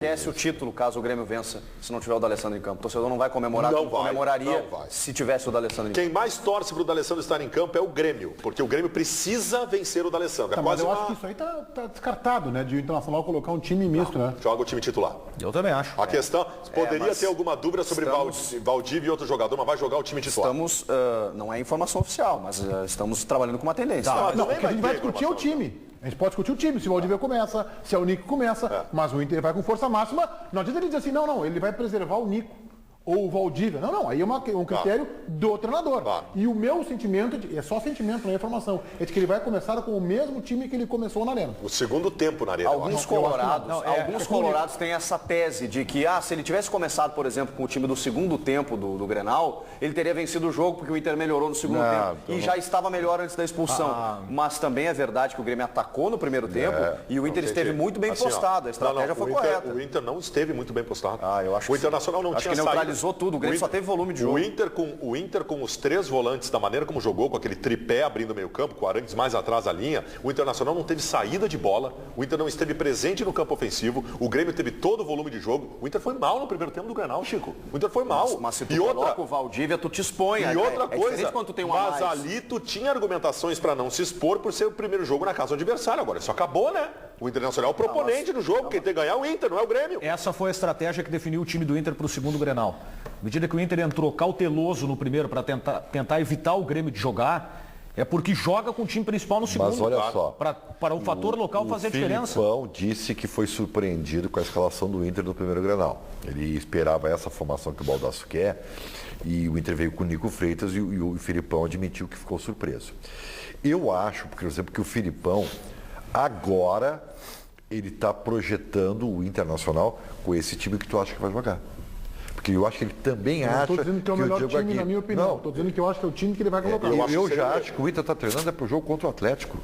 Esquece o título caso o Grêmio vença, se não tiver o D'Alessandro em campo. O torcedor não vai comemorar Não como vai, comemoraria não vai. se tivesse o D'Alessandro em campo. Quem mais torce para o D'Alessandro estar em campo é o Grêmio, porque o Grêmio precisa vencer o D'Alessandro. É Mas quase eu acho que isso aí tá descartado, né? De o Internacional colocar um time misto, né? Joga o time titular. Eu também acho. A questão, poderia mas ter alguma dúvida sobre Valdívia e outro jogador, mas vai jogar o time titular. Estamos, não é informação oficial, mas estamos trabalhando com uma tendência. Não, o que a gente vai discutir é o time. A gente pode discutir o time, se o Valdívia começa, se é o Nico começa, mas o Inter vai com força máxima. Não adianta ele dizer assim, não, ele vai preservar o Nico ou o Valdívia. Não, aí é um critério do treinador. Claro. E o meu sentimento, é só sentimento, não é informação, é de que ele vai começar com o mesmo time que ele começou na Arena. O segundo tempo na Arena. Alguns colorados têm essa tese de que, se ele tivesse começado, por exemplo, com o time do segundo tempo do Grenal, ele teria vencido o jogo porque o Inter melhorou no segundo tempo e já estava melhor antes da expulsão. Mas também é verdade que o Grêmio atacou no primeiro tempo e o Inter esteve muito bem postado. A estratégia foi correta. O Inter não esteve muito bem postado. Eu acho o Internacional não tinha saído. Tudo, o Grêmio só teve volume de jogo. O Inter com os três volantes, da maneira como jogou, com aquele tripé abrindo o meio campo, com o Arangues mais atrás da linha, o Internacional não teve saída de bola, o Inter não esteve presente no campo ofensivo, o Grêmio teve todo o volume de jogo, o Inter foi mal no primeiro tempo do Grenal, Chico. O Inter foi mal. Mas se tu coloca o Valdívia, tu te expõe. E outra coisa, quando tu tem mas ali tu tinha argumentações para não se expor por ser o primeiro jogo na casa do adversário. Agora, isso acabou, né? O Internacional é o proponente do jogo, quem tem que ganhar é o Inter, não é o Grêmio. Essa foi a estratégia que definiu o time do Inter para o segundo Grenal. À medida que o Inter entrou cauteloso no primeiro para tentar evitar o Grêmio de jogar, é porque joga com o time principal no segundo. Mas olha só. Para o fator local fazer a diferença. O Filipão disse que foi surpreendido com a escalação do Inter no primeiro Grenal. Ele esperava essa formação que o Baldasso quer e o Inter veio com o Nico Freitas e o Filipão admitiu que ficou surpreso. Eu acho, por exemplo, que o Filipão agora ele está projetando o Internacional com esse time que tu acha que vai jogar. Porque eu acho que ele também acha que é o melhor time, na minha opinião. Estou dizendo que eu acho que é o time que ele vai colocar. Eu já acho que o Inter está treinando para o jogo contra o Atlético.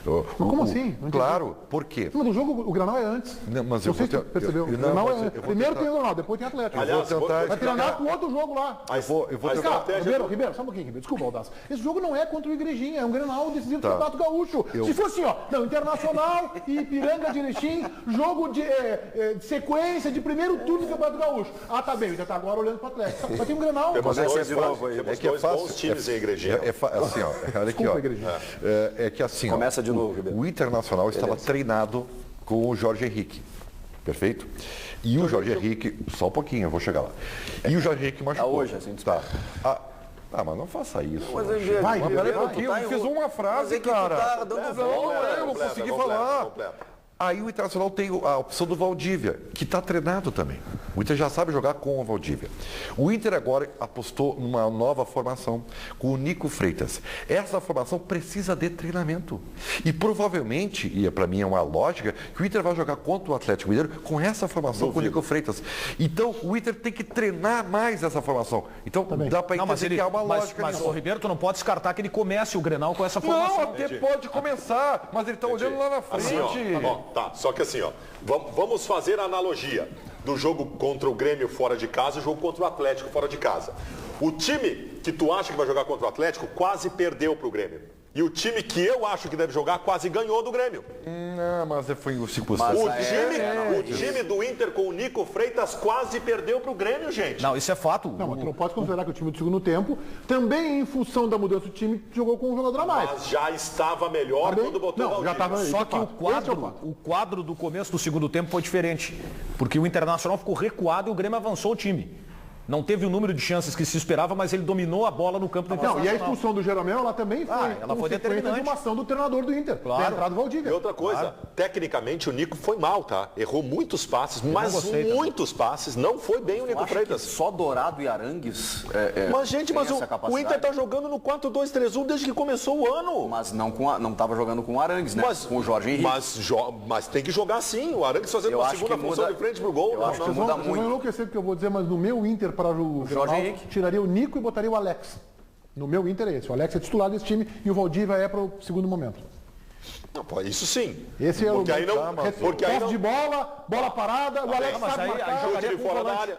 Mas como assim? Claro, por quê? Mas o jogo, o Granal é antes. Não, mas não sei se você percebeu. O Granal é antes. Primeiro tem o Granal, depois tem o Atlético. Aliás, vai treinar com outro jogo lá. Eu vou tentar... Ribeiro, só um pouquinho, Ribeiro. Desculpa, Baldasso. Esse jogo não é contra o Igrejinha, é um Grenal decisivo do Campeonato Gaúcho. Se fosse assim, Internacional e Ipiranga de Erechim, jogo de sequência de primeiro turno do Campeonato Gaúcho. Tá bem, já tá agora olhando para o Atlético. Mas tem um Grenal. Temos dois bons times em Igrejinha. Assim, olha aqui, é que assim, começa de novo, Ribeiro. O Internacional estava treinado com o Jorge Henrique, perfeito? E o Jorge Henrique, só um pouquinho, eu vou chegar lá. E o Jorge Henrique machucou. Hoje, assim, mas não faça isso. Mas peraí um pouquinho, eu fiz uma frase, cara. Eu não consegui falar. Aí o Internacional tem a opção do Valdívia, que está treinado também. O Inter já sabe jogar com o Valdívia. O Inter agora apostou numa nova formação, com o Nico Freitas. Essa formação precisa de treinamento. E provavelmente, e para mim é uma lógica, que o Inter vai jogar contra o Atlético Mineiro com essa formação com o Nico Freitas. Então o Inter tem que treinar mais essa formação. Então dá para entender que há uma lógica nisso. Mas o Ribeiro, tu não pode descartar que ele comece o Grenal com essa formação. Não, até pode começar, mas ele está olhando lá na frente. Assim, tá, só que assim, vamos fazer a analogia do jogo contra o Grêmio fora de casa e o jogo contra o Atlético fora de casa. O time que tu acha que vai jogar contra o Atlético quase perdeu pro Grêmio. E o time que eu acho que deve jogar quase ganhou do Grêmio. Não, mas foi o circunstância. O time do Inter com o Nico Freitas quase perdeu pro Grêmio, gente. Não, isso é fato. Não, mas tu não pode considerar que o time do segundo tempo, também em função da mudança do time, jogou com um jogador a mais. Mas já estava melhor quando botou o Valdívia. Já estava. Só que o quadro do começo do segundo tempo foi diferente. Porque o Internacional ficou recuado e o Grêmio avançou o time. Não teve o número de chances que se esperava, mas ele dominou a bola no campo do Internacional. E a expulsão do Jeromel, ela também foi ela foi determinante. De uma ação do treinador do Inter. Claro. Da entrada do Valdívia. E outra coisa, tecnicamente o Nico foi mal, tá? Errou muitos passes, mas muitos passes. Não foi bem o Nico Freitas. Só Dourado e Arangues mas, gente, o Inter tá jogando no 4-2-3-1 desde que começou o ano. Mas não tava jogando com o Arangues, né? Com o Jorge Henrique. Mas tem que jogar sim. O Arangues fazendo uma segunda função de frente pro gol. Eu acho que muda muito. Vocês vão enlouquecer porque eu vou dizer, mas no meu Inter para o Jorge Henrique tiraria o Nico e botaria o Alex. No meu Inter é esse. O Alex é titular desse time e o Valdívia é para o segundo momento. Não, pô, isso sim. Esse é porque o aí não, porque aí não... de bola parada, o Alex sabe marcar. Chute de fora da área.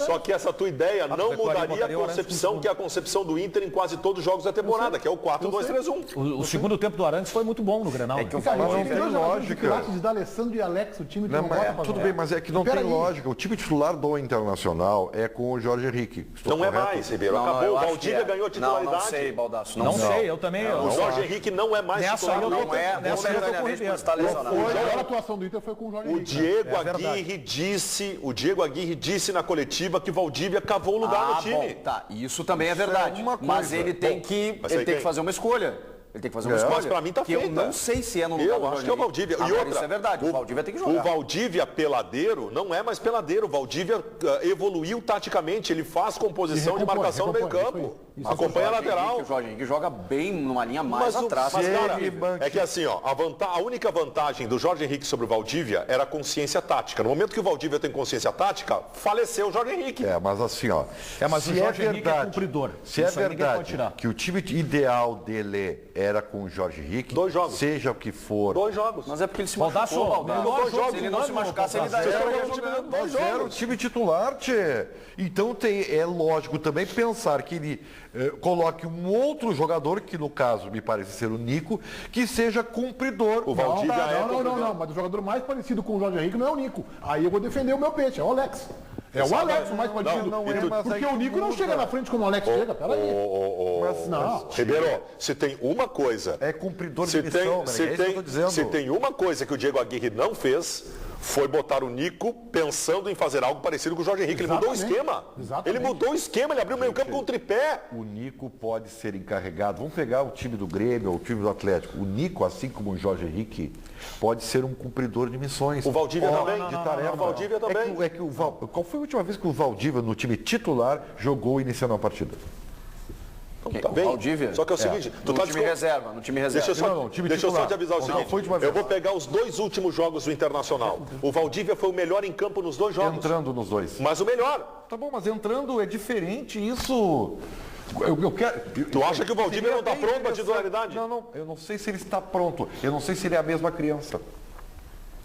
Só que essa tua ideia não mudaria a concepção, que é a concepção do Inter em quase todos os jogos da temporada, que é o 4-2-3-1. O segundo tempo do Arantes foi muito bom no Grenal. É que não tem lógica. De D'Alessandro e Alex, o time que não bota pra tudo bem, mas é que não tem lógica. O time titular do Internacional é com o Jorge Henrique. Não é mais, Ribeiro. Acabou. O Valdívia ganhou a titularidade. Não sei, Baldasso. Não sei, eu também. O Jorge Henrique não é mais titular. Não é, momentaneamente por estar lesionado. A atuação do Inter foi com o Jorge Henrique. O Diego Aguirre disse na coletiva que Valdívia cavou o lugar no time. Bom, tá, isso também é verdade. Mas ele tem que fazer uma escolha. Ele tem que fazer uma escolha. Mas pra mim tá feita. Eu não sei se é no lugar do acho que é o Valdívia. E outra, isso é verdade, o Valdívia tem que jogar. O Valdívia peladeiro não é mais peladeiro. O Valdívia evoluiu taticamente. Ele faz composição de marcação no meio campo. Acompanha a lateral. O Jorge Henrique joga bem numa linha mais atrás. Mas, cara, é que assim, ó, a única vantagem do Jorge Henrique sobre o Valdívia era a consciência tática. No momento que o Valdívia tem consciência tática, faleceu o Jorge Henrique. Mas assim, ó. Mas o Jorge Henrique é cumpridor. Se é verdade que o time ideal dele era com o Jorge Henrique, 2 jogos. Seja o que for. 2 jogos. Mas é porque ele se machucou. Se ele não se machucasse, ele daria o time titular, tchê. Então é lógico também pensar que ele coloque um outro jogador, que no caso me parece ser o Nico, que seja cumpridor. O Valdívia não, mas o jogador mais parecido com o Jorge Henrique não é o Nico. Aí eu vou defender o meu peixe, é o Alex. É o Alex o mais parecido. Porque o Nico não chega na frente como o Alex chega, peraí. Ribeiro, se tem uma coisa... É cumpridor de missão, se tem uma coisa que o Diego Aguirre não fez... foi botar o Nico pensando em fazer algo parecido com o Jorge Henrique. Ele mudou o esquema. Ele mudou o esquema, ele abriu o meio campo com o tripé. O Nico pode ser encarregado. Vamos pegar o time do Grêmio ou o time do Atlético. O Nico, assim como o Jorge Henrique, pode ser um cumpridor de missões. O Valdívia também. De tarefa. O Valdívia também. Qual foi a última vez que o Valdívia, no time titular, jogou iniciando a partida? Tá bem. Valdívia? Só que é o seguinte, no time reserva. Deixa eu só te avisar o seguinte. Eu vou pegar os 2 últimos jogos do Internacional. O Valdívia foi o melhor em campo nos 2 jogos. Entrando nos 2. Mas o melhor. Tá bom, mas entrando é diferente isso. Eu quero... Tu acha que o Valdívia não está pronto para a titularidade? Não. Eu não sei se ele está pronto. Eu não sei se ele é a mesma criança.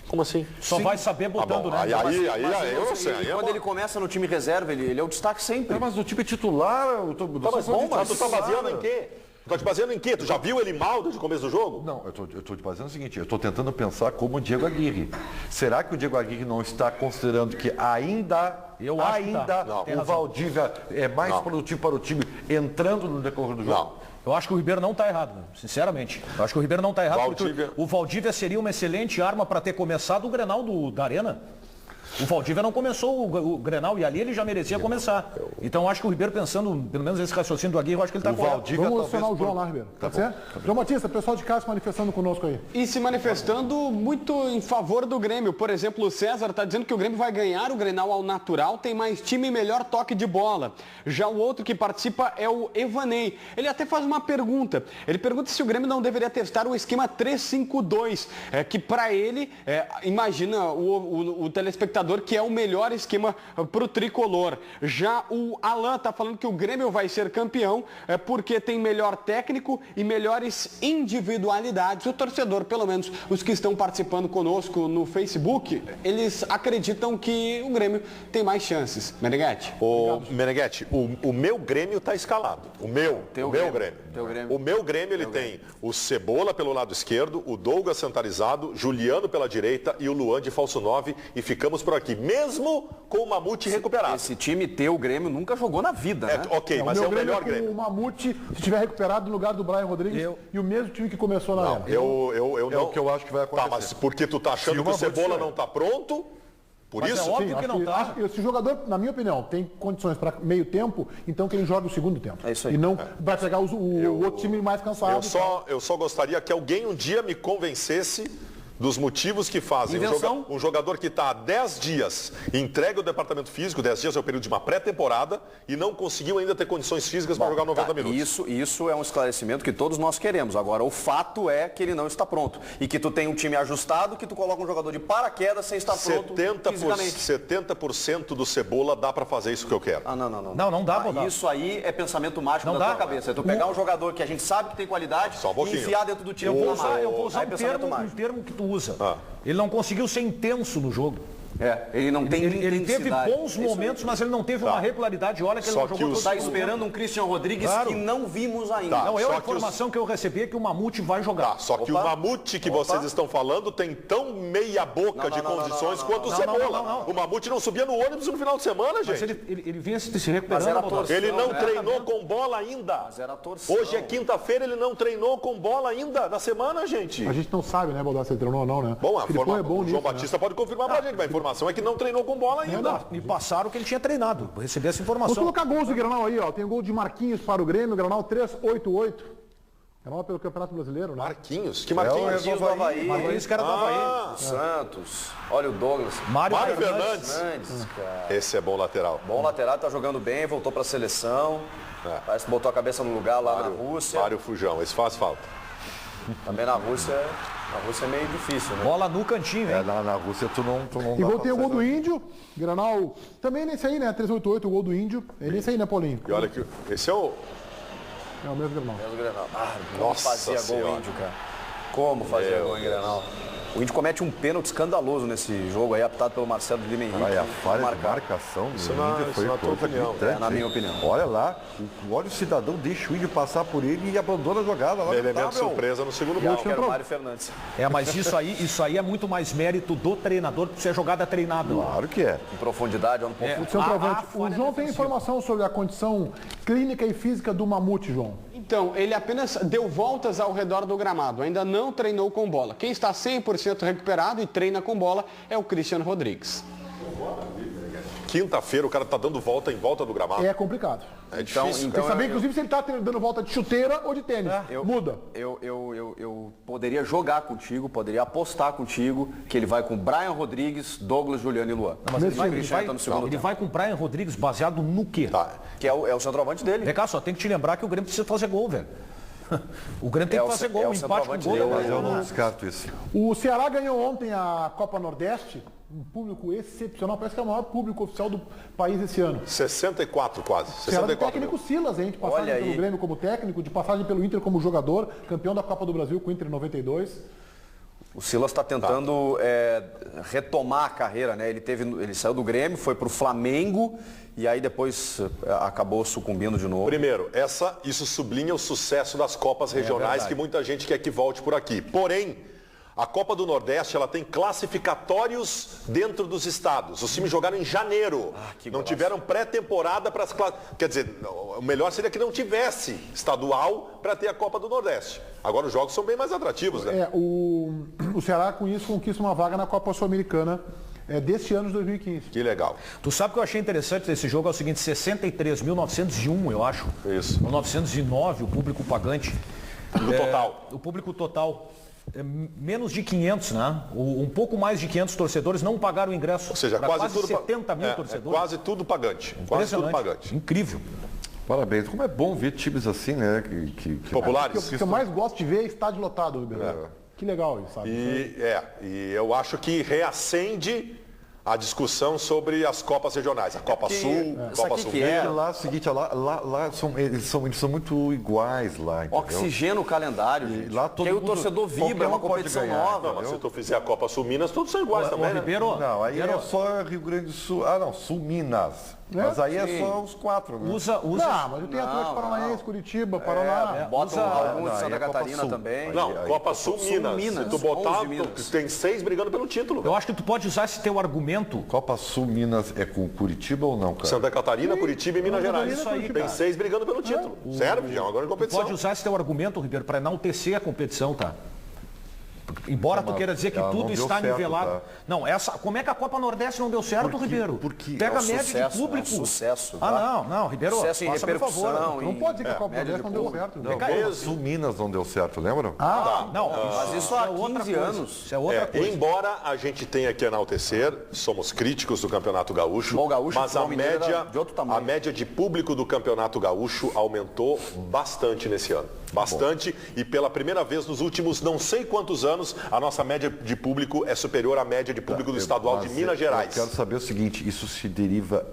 Como assim? Só vai saber botando, né? Aí eu não sei. Quando ele começa no time reserva, ele é o destaque sempre. Mas no time titular... Mas tu tá baseando em quê? Tu tá te baseando em quê? Tu já viu ele mal desde o começo do jogo? Não, eu tô te baseando no seguinte, eu estou tentando pensar como o Diego Aguirre. Será que o Diego Aguirre não está considerando que ainda o Valdívia é mais produtivo para o time entrando no decorrer do jogo? Não. Eu acho que o Ribeiro não está errado, sinceramente. Eu acho que o Ribeiro não está errado porque o Valdívia seria uma excelente arma para ter começado o Grenal da Arena. O Valdívia não começou o Grenal e ali ele já merecia começar. Então eu acho que o Ribeiro, pensando, pelo menos esse raciocínio do Aguirre, eu acho que ele está correto. Vamos acionar o João lá, Ribeiro. Tá certo? João Batista, pessoal de casa se manifestando conosco aí. E se manifestando muito em favor do Grêmio. Por exemplo, o César está dizendo que o Grêmio vai ganhar o Grenal ao natural, tem mais time e melhor toque de bola. Já o outro que participa é o Evanei. Ele até faz uma pergunta. Ele pergunta se o Grêmio não deveria testar o esquema 3-5-2, que para ele, imagina o telespectador, que é o melhor esquema para o tricolor. Já o Alan está falando que o Grêmio vai ser campeão porque tem melhor técnico e melhores individualidades. O torcedor, pelo menos os que estão participando conosco no Facebook, eles acreditam que o Grêmio tem mais chances. Meneghetti? Meneghetti, o meu Grêmio está escalado. O meu Grêmio. O meu Grêmio, ele tem o Cebola pelo lado esquerdo, o Douglas centralizado, Juliano pela direita e o Luan de falso 9 e ficamos por aqui, mesmo com o Mamute recuperado. Esse time o Grêmio nunca jogou na vida, né? Ok, mas é o melhor Grêmio. O Mamute, se estiver recuperado no lugar do Brian Rodrigues e o mesmo time que começou na era. É o que eu acho que vai acontecer. Tá, mas porque tu tá achando que o Cebola não tá pronto? Por mas isso? É óbvio que não tá. Esse jogador, na minha opinião, tem condições para meio tempo, então que ele joga o segundo tempo. É isso aí. E não vai pegar o outro time mais cansado. Eu só gostaria que alguém um dia me convencesse dos motivos que fazem um jogador que está há 10 dias entregue ao departamento físico, 10 dias é o período de uma pré-temporada, e não conseguiu ainda ter condições físicas para jogar 90 minutos. Isso é um esclarecimento que todos nós queremos. Agora, o fato é que ele não está pronto. E que tu tem um time ajustado, que tu coloca um jogador de paraquedas sem estar pronto fisicamente. 70% do Cebola dá para fazer isso que eu quero. Não dá, Bodar. Isso aí é pensamento mágico da tua cabeça. É tu pegar um jogador que a gente sabe que tem qualidade e enfiar dentro do time. Eu vou usar um termo que tu usa. Ele não conseguiu ser intenso no jogo. Ele não tem ele teve bons momentos, mas ele não teve uma regularidade. Olha que ele não jogou todo. Está esperando um Christian Rodrigues que não vimos ainda. Não, a informação que eu recebi é que o Mamute vai jogar. Só que o Mamute que vocês estão falando tem tão meia boca de condições quanto o Cebola. O Mamute não subia no ônibus no final de semana, gente. Mas ele vinha se recuperando. Ele não treinou com bola ainda. Hoje é quinta-feira, ele não treinou com bola ainda na semana, gente. A gente não sabe, né, Baldassi, se ele treinou ou não, né? Bom, o João Batista pode confirmar pra gente, mas a informação é que não treinou com bola ainda. Me passaram que ele tinha treinado. Eu recebi essa informação. Vou colocar gols do Grenal aí, ó. Tem o gol de Marquinhos para o Grêmio, Grenal 388. Grenal pelo Campeonato Brasileiro, né? Marquinhos? Que Marquinhos? Do Havaí. Marquinhos, cara do Havaí. Santos. Olha o Douglas. Mário Fernandes. Cara. Esse é bom lateral. Bom lateral, tá jogando bem, voltou para a seleção. Parece que botou a cabeça no lugar lá na Rússia. Mário Fujão, esse faz falta. Também na Rússia é meio difícil, né? Bola no cantinho, hein? Na Rússia tu não E voltei o gol do Índio, Grenal, também nesse aí, né? 388, o gol do Índio. É nesse aí, né, Paulinho? E olha que esse é o... É o mesmo Grenal. Nossa fazia gol o Índio, cara. Como fazia gol em Grenal? O Índio comete um pênalti escandaloso nesse jogo aí, apitado pelo Marcelo Lima Henrique. A falha de marcação do Índio foi na tua opinião. Na minha opinião. Olha lá, olha o cidadão, deixa o Índio passar por ele e abandona a jogada. Elemento surpresa no segundo gol. Que era o Mário Fernandes. Mas isso aí é muito mais mérito do treinador por ser jogada treinada. Claro que é. Em profundidade, ou no centroavante. O João tem informação sobre a condição clínica e física do Mamute, João? Então, ele apenas deu voltas ao redor do gramado, ainda não treinou com bola. Quem está 100% recuperado e treina com bola é o Christian Rodrigues. Quinta-feira o cara tá dando volta em volta do gramado. É complicado. É difícil. Tem que saber, inclusive, se ele tá dando volta de chuteira ou de tênis. Muda. Eu poderia jogar contigo, poderia apostar contigo que ele vai com Brian Rodrigues, Douglas, Juliano e Luan. Mas ele vai com Brian Rodrigues baseado no quê? Que é o centroavante dele. Vem cá, só tem que te lembrar que o Grêmio precisa fazer gol, velho. O Grêmio tem que fazer gol, o empate com gol. Mas eu não descarto isso. O Ceará ganhou ontem a Copa Nordeste, um público excepcional, parece que é o maior público oficial do país esse ano. 64 quase. O Ceará do técnico Silas, hein? De passagem pelo Grêmio como técnico, de passagem pelo Inter como jogador, campeão da Copa do Brasil com o Inter em 92. O Silas está tentando retomar a carreira, né? Ele saiu do Grêmio, foi para o Flamengo e aí depois acabou sucumbindo de novo. Primeiro, isso sublinha o sucesso das Copas regionais que muita gente quer que volte por aqui. Porém, a Copa do Nordeste ela tem classificatórios dentro dos estados. Os times jogaram em janeiro. Não tiveram pré-temporada para as Quer dizer, o melhor seria que não tivesse estadual para ter a Copa do Nordeste. Agora os jogos são bem mais atrativos, né? O Ceará com isso conquista uma vaga na Copa Sul-Americana deste ano de 2015. Que legal. Tu sabe o que eu achei interessante desse jogo? É o seguinte, 63.901, eu acho. Isso. 1909, o público pagante. Total. O público total. Menos de 500, né? Um pouco mais de 500 torcedores não pagaram o ingresso. Ou seja, quase tudo 70 mil torcedores. Quase tudo pagante. Quase tudo pagante. Incrível. Parabéns. Como é bom ver times assim, né? Populares. O que eu mais gosto de ver é estádio lotado, Ribeirão. Que legal isso, sabe? E eu acho que reacende a discussão sobre as Copas regionais. A Copa Sul, Copa Sul. Lá, seguinte, lá eles são muito iguais lá. Entendeu? Oxigena o calendário, gente. Lá todo mundo, o torcedor vibra, é uma competição nova. Não, mas se tu fizer a Copa Sul Minas, todos são iguais também, né? Ribeiro, não, aí é só Rio Grande do Sul. Sul Minas. Mas aí é só os 4, né? Não, mas tem Atlético Paranaense, Curitiba, Paraná. Bota alguns de Santa Catarina também. Não, Copa Sul Minas. Se tu botar, tem 6 brigando pelo título. Eu acho que tu pode usar esse teu argumento. Copa Sul Minas é com Curitiba ou não, cara? Santa Catarina, Curitiba e Minas Gerais. Isso aí, tem 6 brigando pelo título. Serve, já, agora em competição. Tu pode usar esse teu argumento, Ribeiro, para enaltecer a competição, tá? Embora tu queira dizer que tudo está nivelado. Tá? Não, como é que a Copa Nordeste não deu certo, Ribeiro? Porque pega a média de público. Sucesso. Não, Ribeiro, sucesso em repercussão. Não pode dizer que a Copa Nordeste não deu certo. Mesmo o Minas não deu certo, lembram? Mas isso há 15 anos. Isso é outra coisa. Embora a gente tenha que enaltecer, somos críticos do Campeonato Gaúcho, mas a média de público do Campeonato Gaúcho aumentou bastante nesse ano. Bastante, e pela primeira vez nos últimos não sei quantos anos, a nossa média de público é superior à média de público do estadual de Minas Gerais. Eu quero saber o seguinte, isso se deriva